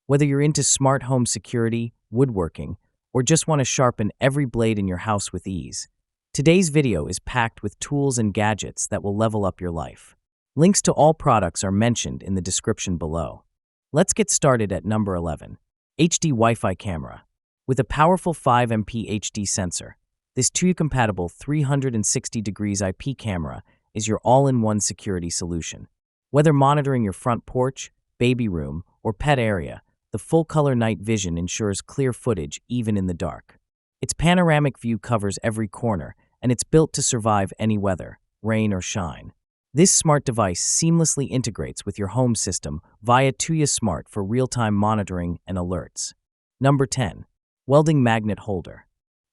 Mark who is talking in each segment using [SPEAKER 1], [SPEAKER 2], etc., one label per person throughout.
[SPEAKER 1] Whether you're into smart home security, woodworking, or just want to sharpen every blade in your house with ease, today's video is packed with tools and gadgets that will level up your life. Links to all products are mentioned in the description below. Let's get started at number 11. HD Wi-Fi Camera. With a powerful 5MP HD sensor, this 2U-compatible 360 degrees IP camera is your all-in-one security solution. Whether monitoring your front porch, baby room, or pet area, the full-color night vision ensures clear footage even in the dark. Its panoramic view covers every corner, and it's built to survive any weather, rain or shine. This smart device seamlessly integrates with your home system via 2U Smart for real-time monitoring and alerts. Number 10. Welding Magnet Holder.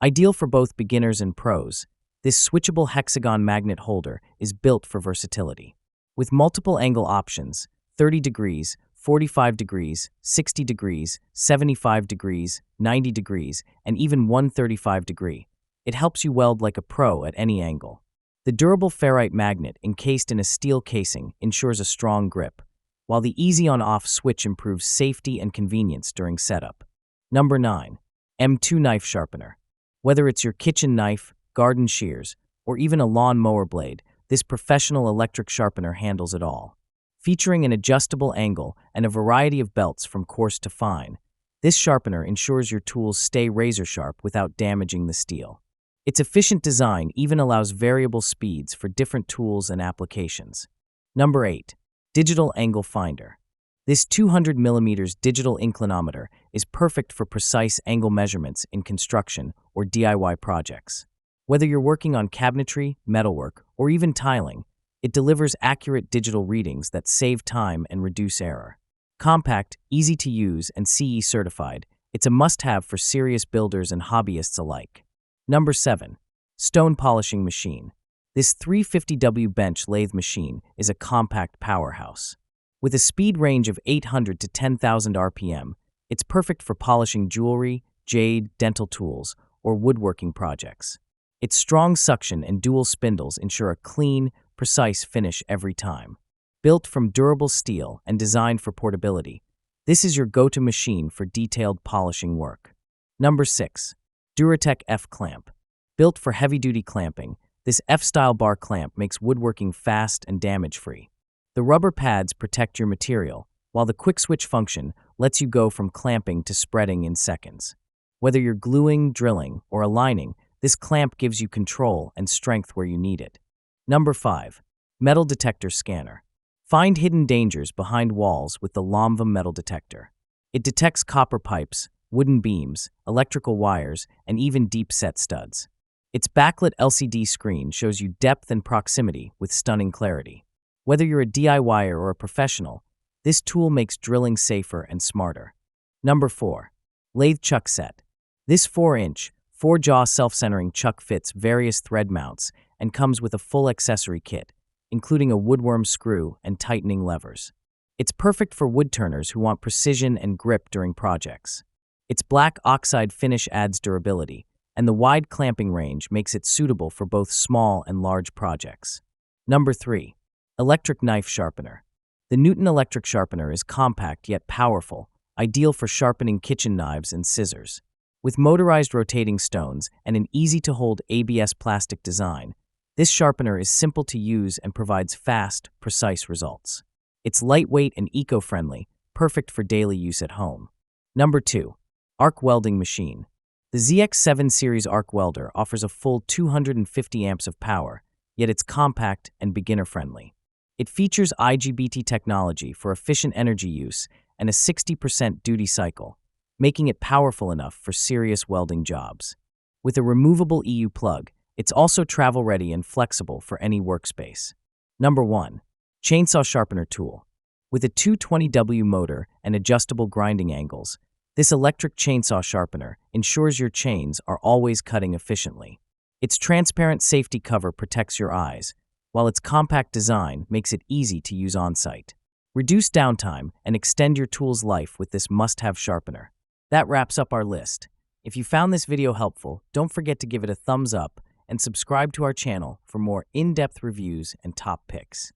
[SPEAKER 1] Ideal for both beginners and pros, this switchable hexagon magnet holder is built for versatility. With multiple angle options, 30 degrees, 45 degrees, 60 degrees, 75 degrees, 90 degrees, and even 135 degree, it helps you weld like a pro at any angle. The durable ferrite magnet encased in a steel casing ensures a strong grip, while the easy on-off switch improves safety and convenience during setup. Number 9. M2 Knife Sharpener. Whether it's your kitchen knife, garden shears, or even a lawn mower blade, this professional electric sharpener handles it all. Featuring an adjustable angle and a variety of belts from coarse to fine, this sharpener ensures your tools stay razor-sharp without damaging the steel. Its efficient design even allows variable speeds for different tools and applications. Number 8. Digital Angle Finder. This 200mm digital inclinometer is perfect for precise angle measurements in construction or DIY projects. Whether you're working on cabinetry, metalwork, or even tiling, it delivers accurate digital readings that save time and reduce error. Compact, easy to use, and CE certified, it's a must-have for serious builders and hobbyists alike. Number 7. Stone Polishing Machine. This 350W bench lathe machine is a compact powerhouse. With a speed range of 800 to 10,000 RPM, it's perfect for polishing jewelry, jade, dental tools, or woodworking projects. Its strong suction and dual spindles ensure a clean, precise finish every time. Built from durable steel and designed for portability, this is your go-to machine for detailed polishing work. Number 6. Duratec F Clamp. Built for heavy-duty clamping, this F-style bar clamp makes woodworking fast and damage-free. The rubber pads protect your material, while the quick switch function lets you go from clamping to spreading in seconds. Whether you're gluing, drilling, or aligning, this clamp gives you control and strength where you need it. Number 5. Metal Detector Scanner. Find hidden dangers behind walls with the Lathe metal detector. It detects copper pipes, wooden beams, electrical wires, and even deep-set studs. Its backlit LCD screen shows you depth and proximity with stunning clarity. Whether you're a DIYer or a professional, this tool makes drilling safer and smarter. Number 4. Lathe Chuck Set. This 4-inch, 4-jaw self-centering chuck fits various thread mounts and comes with a full accessory kit, including a woodworm screw and tightening levers. It's perfect for woodturners who want precision and grip during projects. Its black oxide finish adds durability, and the wide clamping range makes it suitable for both small and large projects. Number 3. Electric Knife Sharpener. The Newton electric sharpener is compact yet powerful, ideal for sharpening kitchen knives and scissors. With motorized rotating stones and an easy-to-hold ABS plastic design, this sharpener is simple to use and provides fast, precise results. It's lightweight and eco-friendly, perfect for daily use at home. Number 2. Arc Welding Machine. The ZX7 series arc welder offers a full 250 amps of power, yet it's compact and beginner-friendly. It features IGBT technology for efficient energy use and a 60% duty cycle, making it powerful enough for serious welding jobs. With a removable EU plug, it's also travel-ready and flexible for any workspace. Number 1. Chainsaw Sharpener Tool. With a 220W motor and adjustable grinding angles, this electric chainsaw sharpener ensures your chains are always cutting efficiently. Its transparent safety cover protects your eyes, while its compact design makes it easy to use on-site. Reduce downtime and extend your tool's life with this must-have sharpener. That wraps up our list. If you found this video helpful, don't forget to give it a thumbs up and subscribe to our channel for more in-depth reviews and top picks.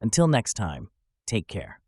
[SPEAKER 1] Until next time, take care.